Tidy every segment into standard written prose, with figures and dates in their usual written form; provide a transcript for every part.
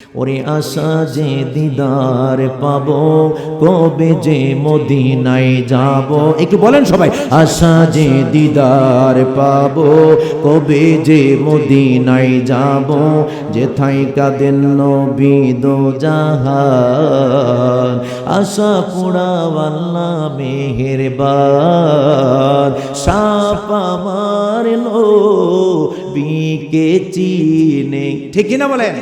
ওরে আশা যে দিদার পাবো, কবে যে মদিনায় যাব। একটু বলেন সবাই, আশা যে দিদার পাবো, কবে যে মদিনায় যাব। যেথায় কাঁদেন নবী দো জাহান, আশা পুরাওয়াল্লা মেহেরবান। সাপ আমার নবীকে চিনে, ঠিক কিনা বলেন?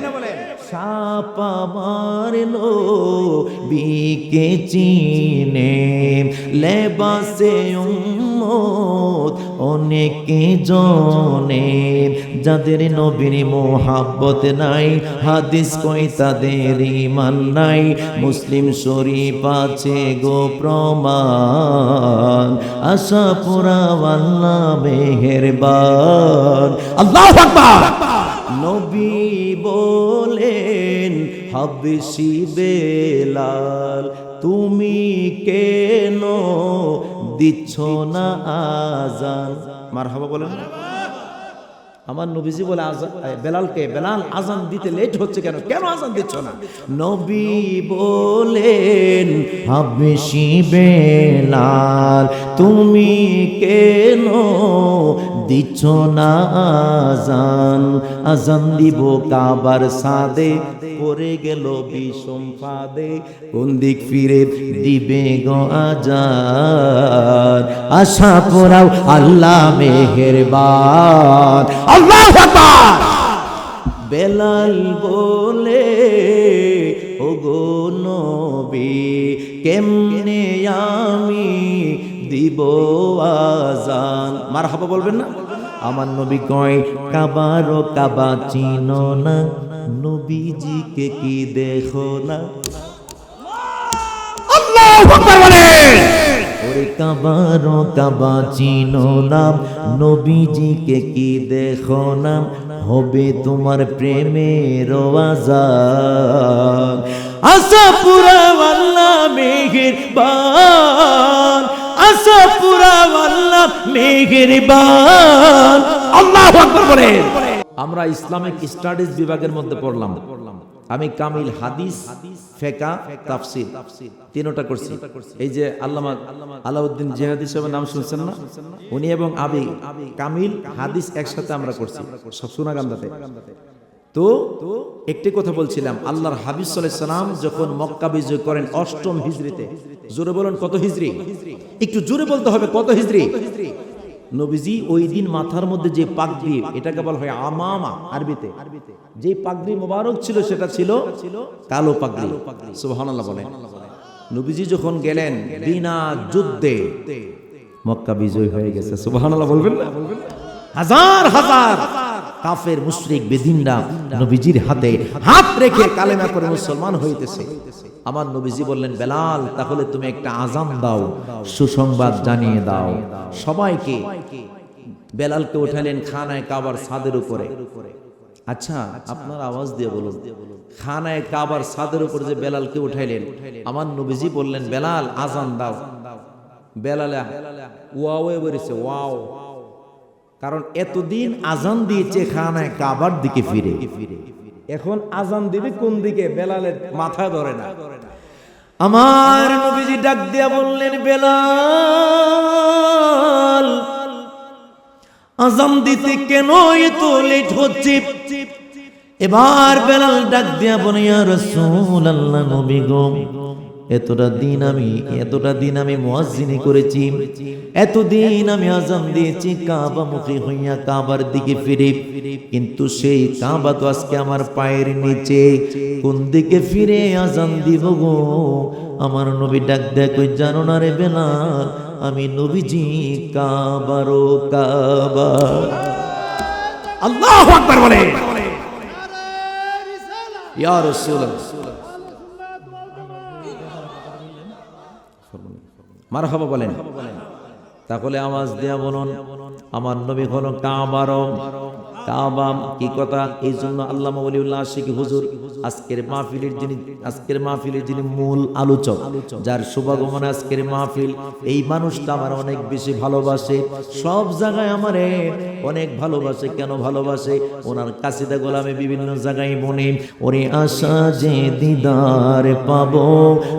সাপ আমার নবীকে চিনে, লেবাসে উম্মত অনেকে জনে। যাদের নবীর মোহাব্বত নাই, হাদিস কই তাদের ঈমান নাই। মুসলিম শরীফ আছে গো প্রমাণ, আশা পুরাওয়াল্লা মেহেরবান। আল্লাহু আকবার। নবী বলেন হাবশি বেলাল, তুমি কেন দিচ্ছ না আজান? মারহাবা বলেন। আমার নবীজি বলে বেলালকে, বেলাল আজান দিতে লেট হচ্ছে কেন, কেন আজান দিচ্ছ না? নবী বলেন হাবশি বেলাল, তুমি কেন দিচ্ছ না আজান? আজান দিব কাবার সাদে, পড়ে গেল বিষম ফাঁদে। কোন দিক ফিরে দিবে গো আজান? আশা পোরাও আল্লাহ মেহেরবান। আল্লাহু আকবার। বেলাল বলে ওগো নবী, কেমনে আমি দিব আজান? মারহাবা বলবেন না? আমার নবী কয় কাবার কাবা চিনো না, নবীজিকে কি দেখো না? আল্লাহু আকবার বলেন। ওরে কাবার কাবা চিনো না, নবীজিকে কি দেখো না? হবে তোমার প্রেমের আযান। আশা পুরাওয়াল্লা মেহেরবান, আশা পুরাওয়াল্লা মেহেরবান। আল্লাহু আকবার বলেন। আমরা ইসলামিক স্টাডিজ বিভাগের মধ্যে পড়লাম। আমি কামিল হাদিস, ফিকহ, তাফসীর তিনটা করছি। এই যে আল্লামা আলাউদ্দিন জিহাদি সাহেবের নাম শুনছেন না? উনি এবং আমি কামিল হাদিস একসাথে আমরা করছি সোনাগান্ধাতে। তো একটি কথা বলছিলাম, আল্লাহর হাবিব সাল্লাল্লাহু আলাইহি সাল্লাম যখন মক্কা বিজয় করেন ৮ম হিজরিতে, জোরে বলেন কত হিজরি? একটু জোরে বলতে হবে, কত হিজরি? নবীজি ওই দিন মাথার মধ্যে যে পাগড়ি, এটাকে বলা হয় আমামা আরবিতে, যে পাগড়ি মোবারক ছিল সেটা ছিল কালো পাগড়ি। সুবহানাল্লাহ বলেন। নবীজি যখন গেলেন বিনা যুদ্ধে, মক্কা বিজয় হয়ে গেছে। সুবহানাল্লাহ বলবেন না? হাজার হাজার কাফের মুশরিক বেদিনরা নবীজির হাতে হাত রেখে কালেমা পড়ে মুসলমান হইতেছে। আমার নবীজি বললেন, বেলাল তাহলে তুমি একটা আযান দাও, সুসংবাদ জানিয়ে দাও সবাইকে। বেলালকে উঠালেন খানায় কাবার ছাদের উপরে। আচ্ছা আপনার আওয়াজ দিয়ে বলুন, খানায় কাবার ছাদের উপরে যে বেলালকে উঠাইলেন, আমার নবীজি বললেন, বেলাল আযান দাও। বেলাল ওয়াও বলেছে, ওয়াও। কারণ এতদিন আজান দিয়েছে খানায় কাবার দিকে ফিরে, এখন আজান দিবে কোন দিকে? বেলালের মাথা ধরে না। আমার নবীজি ডাক দিয়া বললেন, বেলাল আজান দিতে কেন এত লেট হচ্ছে? এবার বেলাল ডাক দিয়া বলে, ইয়া রাসূলুল্লাহ, নবী গো, এতটা দিন আমি মুয়াজ্জিনি করেছি, এতদিন আমি আযান দিয়েছি কাবা মুখী হইয়া কাবার দিকে ফিরে, কিন্তু সেই কাবা তো আজকে আমার পায়ের নিচে। কোন দিকে ফিরে আযান দিব গো? আমার নবী ডাক দেয়, কই জানো না রে বেলাল, আমি নবীজি কাবারও কাবা। আল্লাহু আকবার বলে। ইয়া রাসূলুল্লাহ, মারহাবা বলেন। তাহলে আওয়াজ দেয়া বলুন, আমার নবী হলো কাবার কাবা কি কথা। এই জন্য আল্লামা ওলিউল্লাহ আশিকি হুজুর আজকের মাহফিলের যিনি মূল আলোচক, যার শুভাগমনে আজকের মাহফিল, এই মানুষটা আমার অনেক বেশি ভালোবাসে, সব জায়গায় আমারে অনেক ভালোবাসে। কেন ভালোবাসে? ওনার কাসিদাগুলো আমি বিভিন্ন জায়গায় বলি। ওরে আশা যে দিদার পাবো,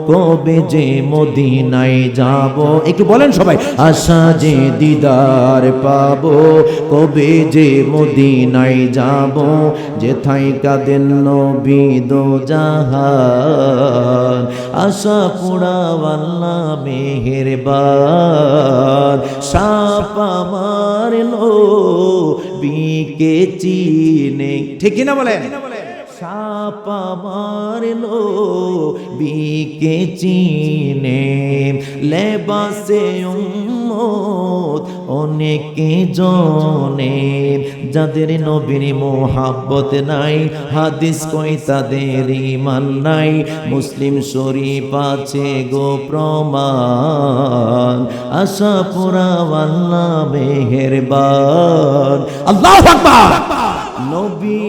কবে যে মদিনায় যাব। একটু বলেন সবাই, আশা যে দিদার পাবো, কবে যে মদিনায় যাব। যেথায় কাঁদেন নবী দো জাহান, আশা পুরাওয়াল্লা মেহেরবান। সাপ আমার নবীকে চিনে, ঠিক না বলেন? সাপ আমার নবীকে চিনে, লেবাসে উম্মত অনেকে জনে। যাদের নবীর মোহাব্বত নাই, হাদিস কই তাদের ঈমান নাই। মুসলিম শরীফ আছে গো প্রমাণ, আশা পুরাওয়াল্লা মেহেরবান। আল্লাহু আকবার। নবী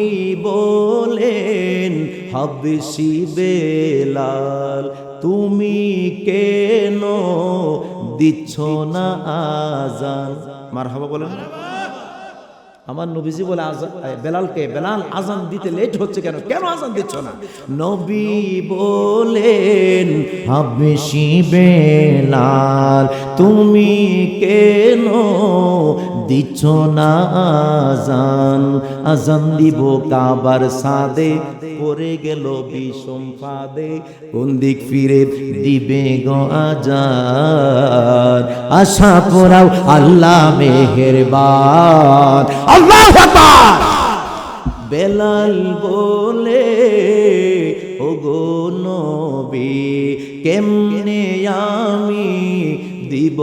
বলেন হাবশি বেলাল, তুমি কেন দিচ্ছ না আজান? মারহাবা বলেন। আমার নবীজি বলে বেলালকে, বেলাল আজান দিতে লেট হচ্ছে কেন? কেন আজান দিচ্ছ না? নবী বলেন হাবশি বেলাল, তুমি কেন দিচ্ছ না আজান? আজান দিব কাবার সাদে, পড়ে গেল বিষম ফাঁদে। কোন দিক ফিরে দিবে গো আজান? আশা পোরাও আল্লাহ মেহেরবান। আল্লাহু আকবার। বেলাল বলে ওগো নবী, কেমনে আমি দিব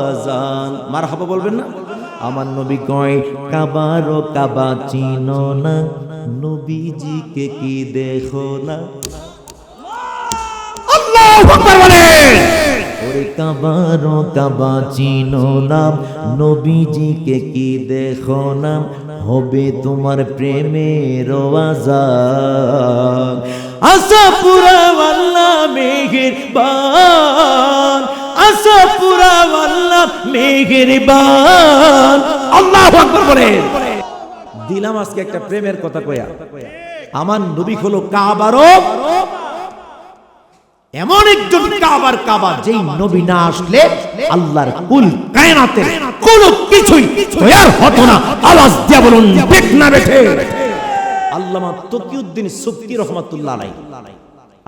আজান? মারহাবা বলবেন না? আমার নবী কয় কাবারো কাবা চিনো না, নবীজিকে কি দেখো না? আল্লাহু আকবার বলেন। ওরে কাবারো কাবা চিনো না, নবীজিকে কি দেখো না? হবে তোমার প্রেমের আজান। আশা পুরাওয়াল্লা মেহেরবান, আশা পুরাওয়াল্লা মেহেরবান। আল্লাহু আকবার বলেন। দিলাম আজকে একটা প্রেমের কথা কয়া। আমার নবী হলো কাবারও এমন একজন কাবার কাবা, যেই নবী না আসলে আল্লাহর কুল কায়নাতের কোনো কিছুই তৈরি হতো না। আওয়াজ দিয়া বলুন ঠিক না বেঠে? আল্লামা তকিউদ্দিন সুবকি রহমাতুল্লাহ আলাইহি,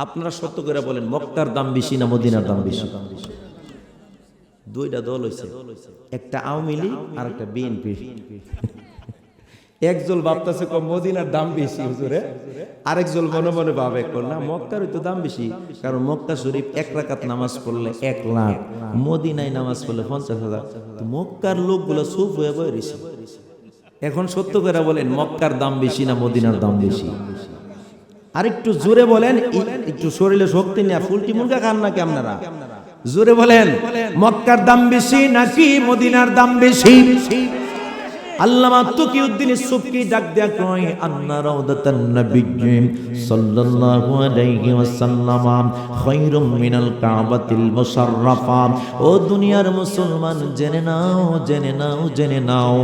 আপনারা সত্য করে বলেন, মক্কার দাম বেশি না মদিনার দাম বেশি? দুইটা দল হইছে, একটা আওয়ামী লীগ আর একটা বিএনপি। একজন ভাবতেছে মদিনার দাম বেশি হুজুরে, আরেকজন মনে মনে ভাবে না মক্কার তো দাম বেশি, কারণ মক্কা শরীফ 1 রাকাত নামাজ পড়লে 1 লাখ, মদিনায় নামাজ পড়লে 50,000। তো মক্কার লোকগুলো চুপ হয়ে বসে রইছে। এখন সত্য করে বলেন, মক্কার দাম বেশি না মদিনার দাম বেশি? আর একটু জোরে বলেন, একটু শরীরে শক্তি নিয়ে ফুলটি মুরগা খান নাকি আপনারা? জোরে বলেন, মক্কার দাম বেশি নাকি মদিনার দাম বেশি? আল্লামা তকিউদ্দিন সুবকি ডাক দেয়া কয়, আন্না রাউদাতান নবিয়্যি সাল্লাল্লাহু আলাইহি ওয়াসাল্লাম খায়রুম মিনাল কাবাতিল মুশাররাফা। ও দুনিয়ার মুসলমান, জেনে নাও, জেনে নাও, জেনে নাও,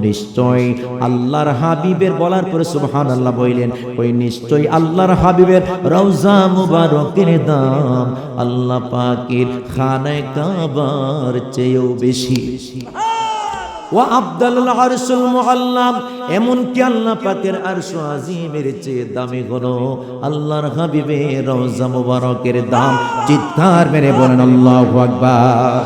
নিশ্চয় আল্লাহর হাবিবের, বলার পরে সুবহানাল্লাহ বললেন, ওই নিশ্চয় আল্লাহর হাবিবের রওজা মুবারকের দাম আল্লাহ পাকের খানায়ে কাবার চেয়েও বেশি। ওয়া আফদালুল আরশুল মুআল্লাম, এমন কি আল্লাহ পাকের আরশ আজিমের চেয়ে দামি হলো আল্লাহর হাবিবের রওজা মুবারকের দাম। চিৎকার মেরে বলেন আল্লাহু আকবার।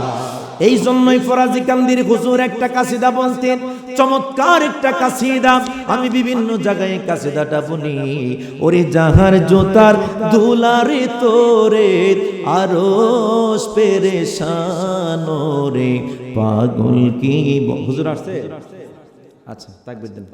এই জন্যই ফরাজি কান্দির হুজুর একটা কাসিদা বলতেন, চমৎকার একটা কাসিদা। আমি বিভিন্ন জায়গায় কাসিদাটা বলি। ওরে যাহার জোতার দুলারে তোরে আরশ পেরেশান রে, পাগল কি হুজুর আসছে? আচ্ছা তাকবীর দেন।